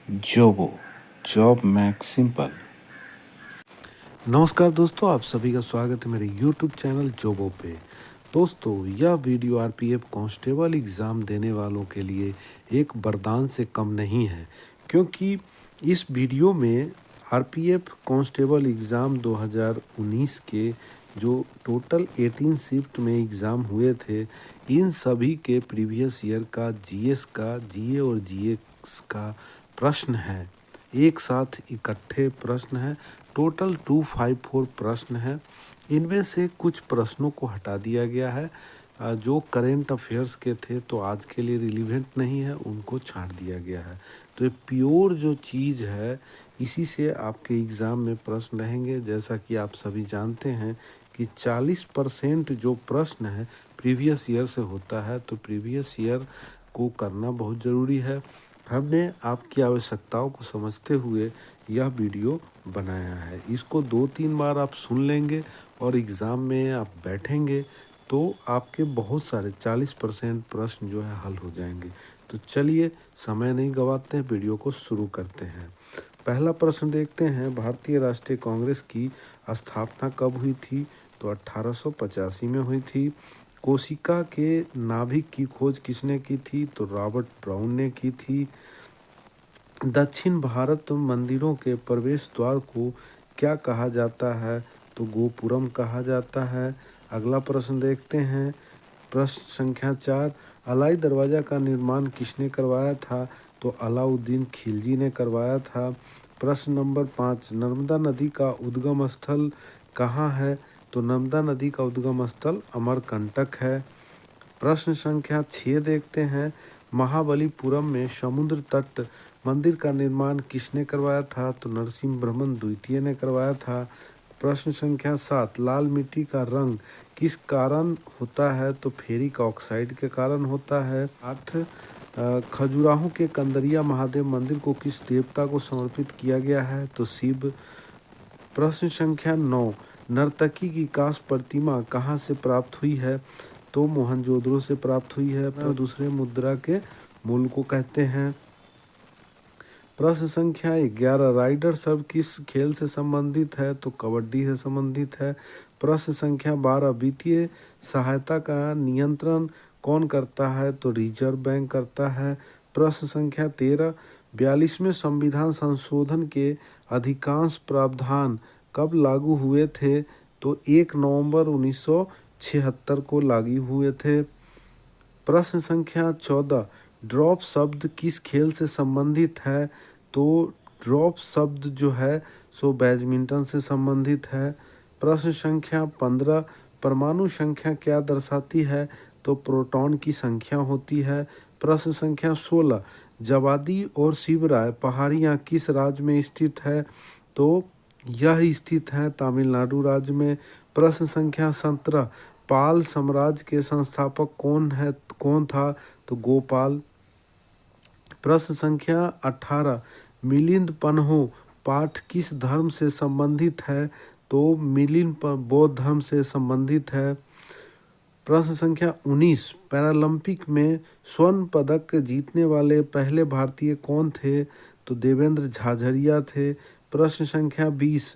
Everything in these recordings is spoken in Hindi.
जोबो जॉब मैक्स सिंपल। नमस्कार दोस्तों, आप सभी का स्वागत है मेरे YouTube चैनल जोबो पे। दोस्तों, यह वीडियो आरपीएफ कांस्टेबल एग्ज़ाम देने वालों के लिए एक वरदान से कम नहीं है, क्योंकि इस वीडियो में आरपीएफ कांस्टेबल एग्ज़ाम 2019 के जो टोटल 18 शिफ्ट में एग्ज़ाम हुए थे, इन सभी के प्रीवियस ईयर का जीएस का जीए और जीएस का प्रश्न है। एक साथ इकट्ठे प्रश्न हैं। टोटल 254 प्रश्न हैं। इनमें से कुछ प्रश्नों को हटा दिया गया है जो करेंट अफेयर्स के थे, तो आज के लिए रिलीवेंट नहीं है, उनको छांट दिया गया है। तो ये प्योर जो चीज़ है, इसी से आपके एग्ज़ाम में प्रश्न रहेंगे। जैसा कि आप सभी जानते हैं कि 40% जो प्रश्न है प्रीवियस ईयर से होता है, तो प्रीवियस ईयर को करना बहुत ज़रूरी है। हमने आपकी आवश्यकताओं को समझते हुए यह वीडियो बनाया है। इसको 2-3 बार आप सुन लेंगे और एग्ज़ाम में आप बैठेंगे तो आपके बहुत सारे 40% प्रश्न जो है हल हो जाएंगे। तो चलिए समय नहीं गंवाते हैं, वीडियो को शुरू करते हैं। पहला प्रश्न देखते हैं, भारतीय राष्ट्रीय कांग्रेस की स्थापना कब हुई थी? तो 1885 में हुई थी। कोशिका के नाभिक की खोज किसने की थी? तो रॉबर्ट ब्राउन ने की थी। दक्षिण भारत मंदिरों के प्रवेश द्वार को क्या कहा जाता है? तो गोपुरम कहा जाता है। अगला प्रश्न देखते हैं, प्रश्न संख्या 4, अलाई दरवाज़ा का निर्माण किसने करवाया था? तो अलाउद्दीन खिलजी ने करवाया था। प्रश्न नंबर 5, नर्मदा नदी का उद्गम स्थल कहाँ है? तो नर्मदा नदी का उद्गम स्थल अमरकंटक है। प्रश्न संख्या 6 देखते हैं, महाबलीपुरम में समुद्र तट मंदिर का निर्माण किसने करवाया था? तो नरसिंहवर्मन द्वितीय ने करवाया था। प्रश्न संख्या 7, लाल मिट्टी का रंग किस कारण होता है? तो फेरिक ऑक्साइड के कारण होता है। 8, खजुराहो के कंदरिया महादेव मंदिर को किस देवता को समर्पित किया गया है? तो शिव। प्रश्न संख्या 9, नर्तकी की कांस्य प्रतिमा कहाँ से प्राप्त हुई है? तो मोहनजोदड़ो से प्राप्त हुई है। दूसरे मुद्रा के मूल को कहते हैं। प्रश्न संख्या 11, राइडर सर्व किस खेल से संबंधित है? तो कबड्डी से संबंधित है। प्रश्न संख्या 12, वित्तीय सहायता का नियंत्रण कौन करता है? तो रिजर्व बैंक करता है। प्रश्न संख्या 13, 42वें संविधान संशोधन के अधिकांश प्रावधान कब लागू हुए थे? तो 1 नवंबर 1976 को लागू हुए थे। प्रश्न संख्या 14, ड्रॉप शब्द किस खेल से संबंधित है? तो ड्रॉप शब्द जो है सो बैडमिंटन से संबंधित है। प्रश्न संख्या 15, परमाणु संख्या क्या दर्शाती है? तो प्रोटॉन की संख्या होती है। प्रश्न संख्या 16, जवादी और शिवराय पहाड़ियाँ किस राज्य में स्थित है? तो यह स्थित है तमिलनाडु राज्य में। प्रश्न संख्या 17, पाल साम्राज्य के संस्थापक कौन था? तो गोपाल। प्रश्न संख्या 18, मिलिंद पन्हो पाठ किस धर्म से संबंधित है? तो मिलिंद बौद्ध धर्म से संबंधित है। प्रश्न संख्या 19, पैरालंपिक में स्वर्ण पदक जीतने वाले पहले भारतीय कौन थे? तो देवेंद्र झाझड़िया थे। प्रश्न संख्या 20,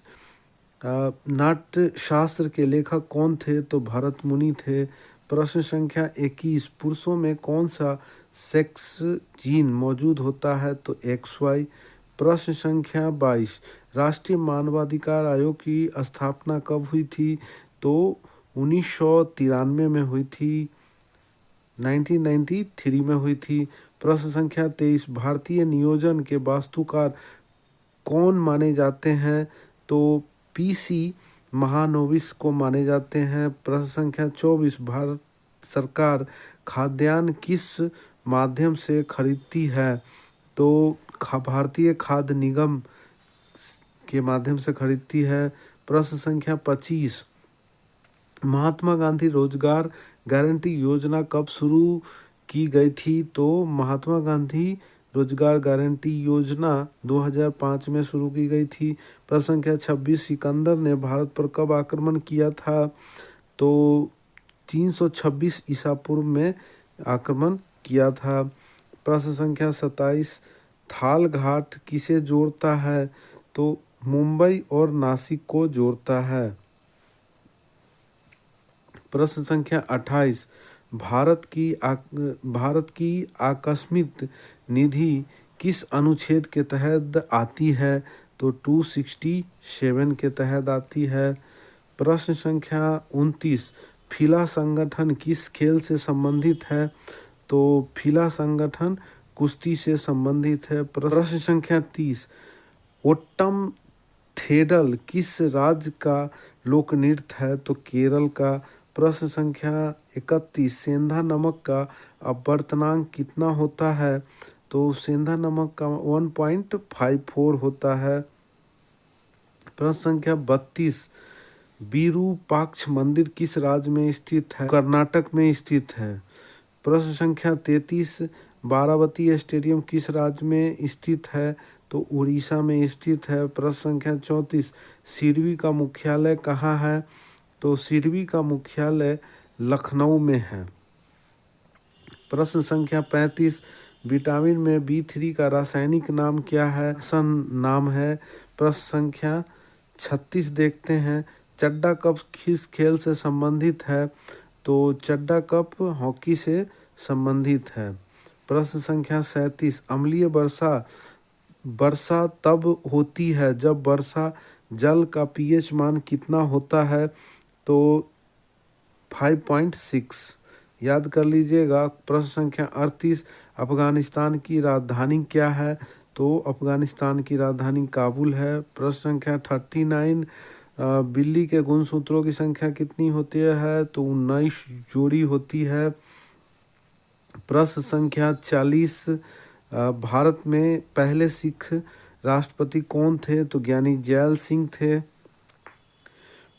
नाट्य शास्त्र के लेखक कौन थे? तो भरत मुनि थे। प्रश्न संख्या 21, पुरुषों में कौन सा सेक्स जीन मौजूद होता है? तो XY। प्रश्न संख्या 22, राष्ट्रीय मानवाधिकार आयोग की स्थापना कब हुई थी? तो 1993 में हुई थी, 1993 में हुई थी। प्रश्न संख्या 23, भारतीय नियोजन के वास्तुकार कौन माने जाते हैं? तो PC महानोबिस को माने जाते हैं। प्रश्न संख्या 24, भारत सरकार खाद्यान्न किस माध्यम से खरीदती है? तो भारतीय खाद्य निगम के माध्यम से खरीदती है। प्रश्न संख्या 25, महात्मा गांधी रोजगार गारंटी योजना कब शुरू की गई थी? तो महात्मा गांधी रोजगार गारंटी योजना 2005 में शुरू की गई थी। प्रश्न संख्या 26, सिकंदर ने भारत पर कब आक्रमण किया था? तो 326 ईसा पूर्व में आक्रमण किया था। प्रश्न संख्या 27, थाल घाट किसे जोड़ता है? तो मुंबई और नासिक को जोड़ता है। प्रश्न संख्या 28, भारत की आकस्मिक निधि किस अनुच्छेद के तहत आती है? तो 267 के तहत आती है। प्रश्न संख्या 29, फिला संगठन किस खेल से संबंधित है? तो फिला संगठन कुश्ती से संबंधित है। प्रश्न संख्या 30, ओट्टम थेडल किस राज्य का लोक नृत्य है? तो केरल का। प्रश्न संख्या 31, सेंधा नमक का अपवर्तनांक कितना होता है? तो सेंधा नमक का 1.54 होता है। प्रश्न संख्या 32, विरूपाक्ष मंदिर किस राज्य में स्थित है? कर्नाटक में स्थित है। प्रश्न संख्या 33, बारावती स्टेडियम किस राज्य में स्थित है? तो उड़ीसा में स्थित है। प्रश्न संख्या 34, सिडबी का मुख्यालय कहाँ है? तो सिडबी का मुख्यालय लखनऊ में है। प्रश्न संख्या 35, विटामिन में B3 का रासायनिक नाम क्या है? सन नाम है। प्रश्न संख्या 36 देखते हैं, चड्डा कप किस खेल से संबंधित है? तो चड्डा कप हॉकी से संबंधित है। प्रश्न संख्या 37, अम्लीय वर्षा तब होती है जब वर्षा जल का pH मान कितना होता है? तो 5.6 याद कर लीजिएगा। प्रश्न संख्या 38, अफगानिस्तान की राजधानी क्या है? तो अफगानिस्तान की राजधानी काबुल है। प्रश्न संख्या 39, बिल्ली के गुणसूत्रों की संख्या कितनी होती है? तो 19 जोड़ी होती है। प्रश्न संख्या 40, भारत में पहले सिख राष्ट्रपति कौन थे? तो ज्ञानी जैल सिंह थे।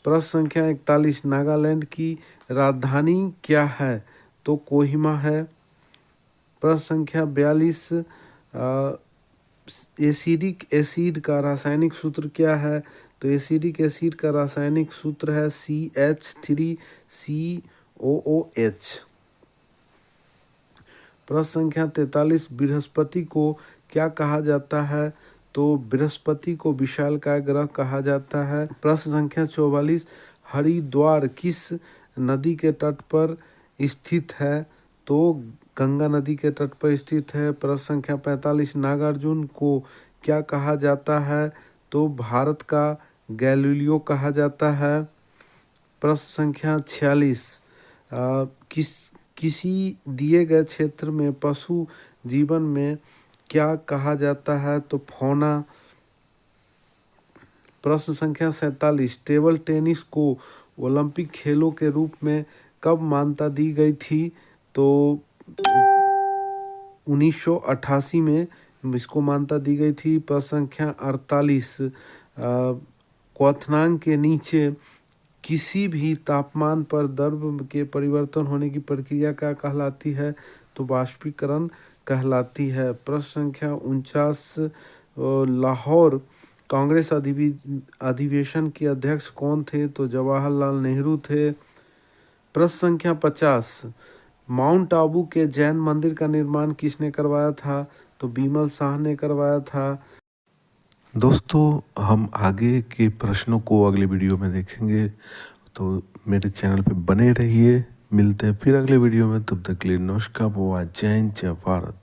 प्रश्न संख्या 41, नागालैंड की राजधानी क्या है? तो कोहिमा है। प्रश्न संख्या 42, एसिडिक एसिड का रासायनिक सूत्र क्या है? तो एसिडिक एसिड का रासायनिक सूत्र है CH3COOH। प्रश्न संख्या 43, बृहस्पति को क्या कहा जाता है? तो बृहस्पति को विशालकाय ग्रह कहा जाता है। प्रश्न संख्या 44, हरिद्वार किस नदी के तट पर स्थित है? तो गंगा नदी के तट पर स्थित है। प्रश्न संख्या 45, नागार्जुन को क्या कहा जाता है? तो भारत का गैलीलियो कहा जाता है। प्रश्न संख्या 46, किसी दिए गए क्षेत्र में पशु जीवन में क्या कहा जाता है? तो फौना। प्रश्न संख्या 47, टेबल टेनिस को ओलंपिक खेलों के रूप में कब मान्यता दी गई थी? तो 1988 में इसको मान्यता दी गई थी। प्रश्न संख्या 48, क्वथनांक के नीचे किसी भी तापमान पर द्रव के परिवर्तन होने की प्रक्रिया क्या कहलाती है? तो वाष्पीकरण कहलाती है। प्रश्न संख्या 49, लाहौर कांग्रेस अधिवेशन के अध्यक्ष कौन थे? तो जवाहरलाल नेहरू थे। प्रश्न संख्या 50, माउंट आबू के जैन मंदिर का निर्माण किसने करवाया था? तो बिमल शाह ने करवाया था। दोस्तों, हम आगे के प्रश्नों को अगले वीडियो में देखेंगे, तो मेरे चैनल पे बने रहिए। मिलते हैं फिर अगले वीडियो में, तब तक के लिए नमस्कार, जय हिंद, जय भारत।